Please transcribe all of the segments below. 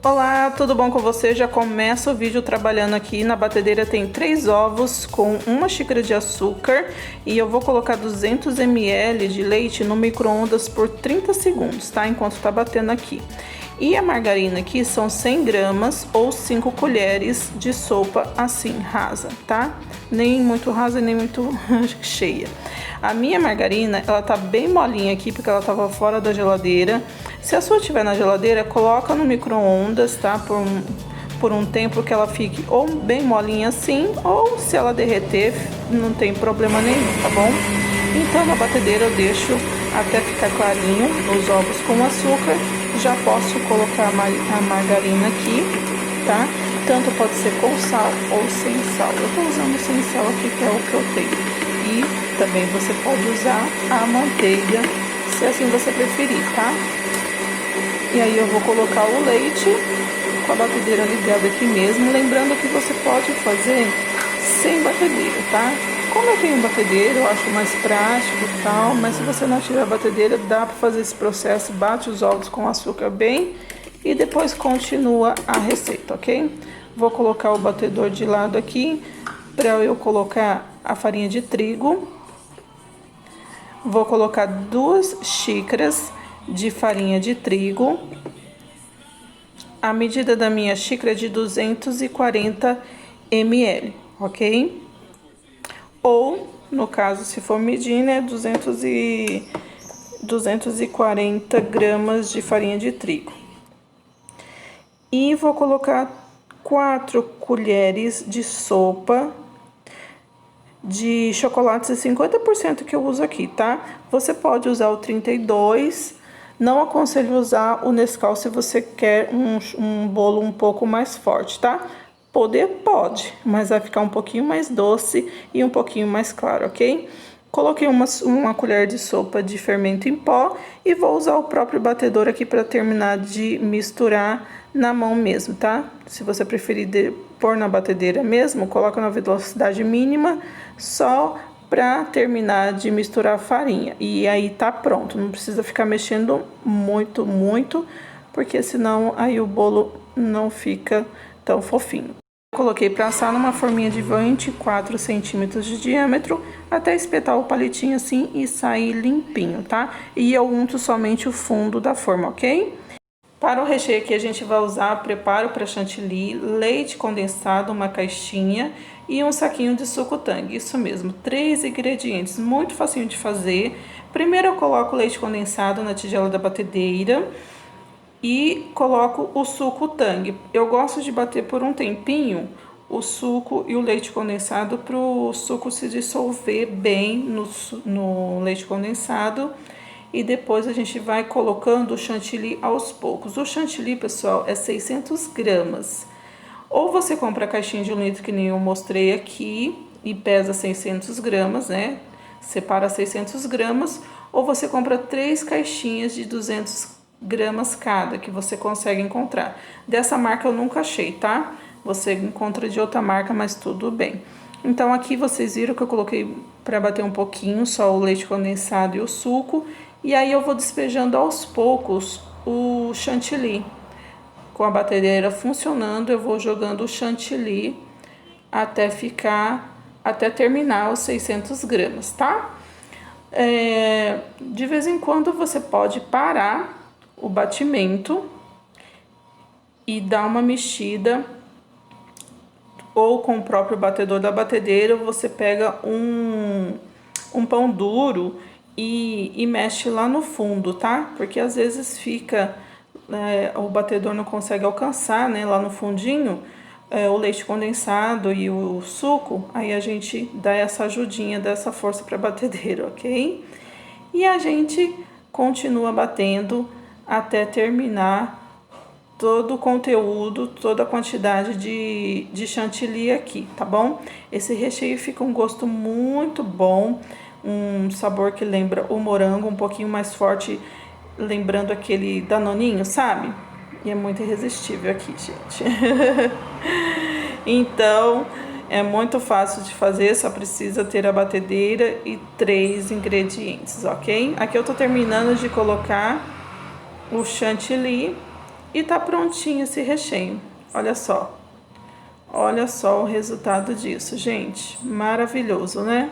Olá, tudo bom com você? Já começa o vídeo trabalhando aqui. Na batedeira tem 3 ovos com 1 xícara de açúcar e eu vou colocar 200 ml de leite no micro-ondas por 30 segundos, tá? Enquanto tá batendo aqui. E a margarina aqui são 100 gramas ou 5 colheres de sopa assim, rasa, tá? Nem muito rasa nem muito cheia. A minha margarina, ela tá bem molinha aqui porque ela tava fora da geladeira. Se a sua estiver na geladeira, coloca no micro-ondas, tá? Por um tempo que ela fique ou bem molinha assim, ou se ela derreter, não tem problema nenhum, tá bom? Então na batedeira eu deixo até ficar clarinho os ovos com açúcar. Já posso colocar a margarina aqui, tá? Tanto pode ser com sal ou sem sal. Eu tô usando sem sal aqui, que é o que eu tenho. E também você pode usar a manteiga, se assim você preferir, tá? E aí eu vou colocar o leite com a batedeira ligada aqui mesmo. Lembrando que você pode fazer sem batedeira, tá? Como eu tenho batedeira, eu acho mais prático e tal, mas se você não tiver batedeira, dá para fazer esse processo, bate os ovos com açúcar bem e depois continua a receita, ok? Vou colocar o batedor de lado aqui para eu colocar a farinha de trigo. Vou colocar 2 xícaras de farinha de trigo. A medida da minha xícara é de 240 ml, ok? Ou, no caso, se for medir, né, 240 gramas de farinha de trigo. E vou colocar 4 colheres de sopa de chocolates 50% que eu uso aqui, tá? Você pode usar o 32. Não aconselho usar o Nescau se você quer um bolo um pouco mais forte, tá? Poder pode, mas vai ficar um pouquinho mais doce e um pouquinho mais claro, ok? Coloquei uma colher de sopa de fermento em pó e vou usar o próprio batedor aqui para terminar de misturar na mão mesmo, tá? Se você preferir pôr na batedeira mesmo, coloca na velocidade mínima só para terminar de misturar a farinha. E aí tá pronto, não precisa ficar mexendo muito, porque senão aí o bolo não fica tão fofinho. Coloquei para assar numa forminha de 24 centímetros de diâmetro até espetar o palitinho assim e sair limpinho, tá? E eu unto somente o fundo da forma, ok? Para o recheio aqui a gente vai usar preparo para chantilly, leite condensado, uma caixinha e um saquinho de suco Tang. Isso mesmo, 3 ingredientes, muito facinho de fazer. Primeiro eu coloco o leite condensado na tigela da batedeira e coloco o suco Tang. Eu gosto de bater por um tempinho o suco e o leite condensado para o suco se dissolver bem no leite condensado. E depois a gente vai colocando o chantilly aos poucos. O chantilly, pessoal, é 600 gramas. Ou você compra a caixinha de 1 litro que nem eu mostrei aqui e pesa 600 gramas, né? Separa 600 gramas. Ou você compra 3 caixinhas de 200 gramas cada, que você consegue encontrar. Dessa marca eu nunca achei, tá? Você encontra de outra marca, mas tudo bem. Então aqui vocês viram que eu coloquei para bater um pouquinho só o leite condensado e o suco. E aí eu vou despejando aos poucos o chantilly. Com a batedeira funcionando, eu vou jogando o chantilly até terminar os 600 gramas, tá? De vez em quando você pode parar o batimento e dar uma mexida, ou com o próprio batedor da batedeira, você pega um pão duro e mexe lá no fundo, tá? Porque às vezes fica, o batedor não consegue alcançar, né, lá no fundinho, o leite condensado e o suco, aí a gente dá essa ajudinha, dá essa força para a batedeira, ok? E a gente continua batendo até terminar todo o conteúdo, toda a quantidade de chantilly aqui, tá bom? Esse recheio fica um gosto muito bom, um sabor que lembra o morango, um pouquinho mais forte, lembrando aquele danoninho, sabe? E é muito irresistível aqui, gente. Então, é muito fácil de fazer, só precisa ter a batedeira e 3 ingredientes, ok? Aqui eu tô terminando de colocar o chantilly E tá prontinho esse recheio. Olha só. Olha só o resultado disso, gente. Maravilhoso, né?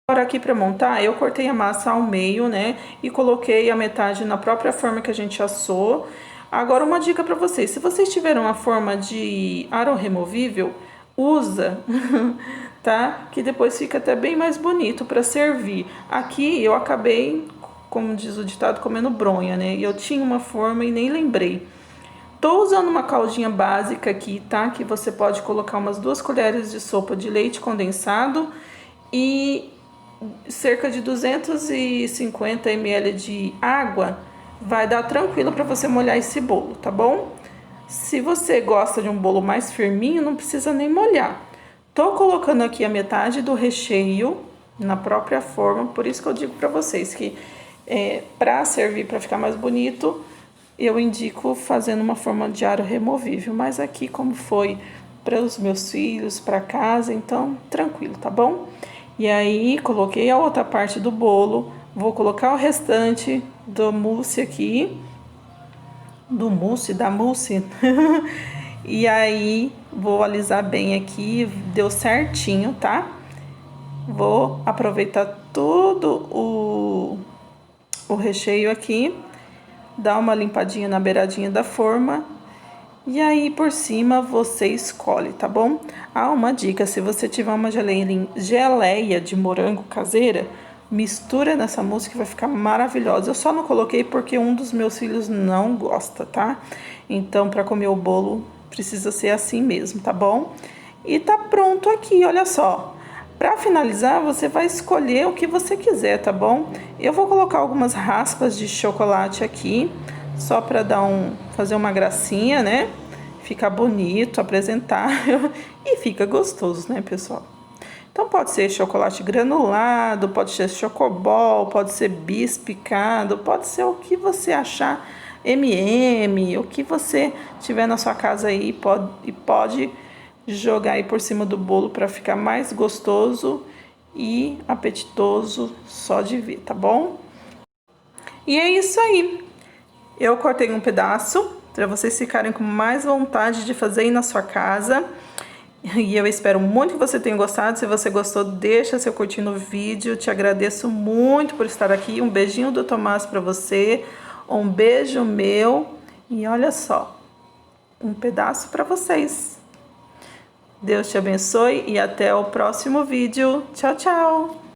Agora aqui para montar, eu cortei a massa ao meio, né? E coloquei a metade na própria forma que a gente assou. Agora uma dica para vocês. Se vocês tiverem uma forma de aro removível, usa, tá? Que depois fica até bem mais bonito para servir. Aqui eu acabei, como diz o ditado, comendo bronha, né? E eu tinha uma forma e nem lembrei. Tô usando uma caldinha básica aqui, tá? Que você pode colocar umas 2 colheres de sopa de leite condensado e cerca de 250 ml de água. Vai dar tranquilo para você molhar esse bolo, tá bom? Se você gosta de um bolo mais firminho, não precisa nem molhar. Tô colocando aqui a metade do recheio na própria forma, por isso que eu digo para vocês que para servir, para ficar mais bonito, eu indico fazendo uma forma de aro removível, mas aqui como foi para os meus filhos, para casa, então tranquilo, tá bom? E aí coloquei a outra parte do bolo, vou colocar o restante do mousse aqui, da mousse, e aí vou alisar bem aqui, deu certinho, tá? Vou aproveitar todo o recheio aqui, dar uma limpadinha na beiradinha da forma e aí por cima você escolhe, tá bom? Ah, uma dica, se você tiver uma geleia de morango caseira, mistura nessa mousse que vai ficar maravilhosa. Eu só não coloquei porque um dos meus filhos não gosta, tá? Então para comer o bolo precisa ser assim mesmo, tá bom? E tá pronto aqui, olha só. Para finalizar, você vai escolher o que você quiser, tá bom? Eu vou colocar algumas raspas de chocolate aqui, só para fazer uma gracinha, né? Fica bonito, apresentável e fica gostoso, né, pessoal? Então pode ser chocolate granulado, pode ser chocobol, pode ser bis picado, pode ser o que você achar, M&M, o que você tiver na sua casa aí, pode jogar aí por cima do bolo para ficar mais gostoso e apetitoso só de ver, tá bom? E é isso aí. Eu cortei um pedaço para vocês ficarem com mais vontade de fazer aí na sua casa. E eu espero muito que você tenha gostado. Se você gostou, deixa seu curtir no vídeo. Te agradeço muito por estar aqui. Um beijinho do Tomás para você. Um beijo meu. E olha só, um pedaço para vocês. Deus te abençoe e até o próximo vídeo. Tchau, tchau!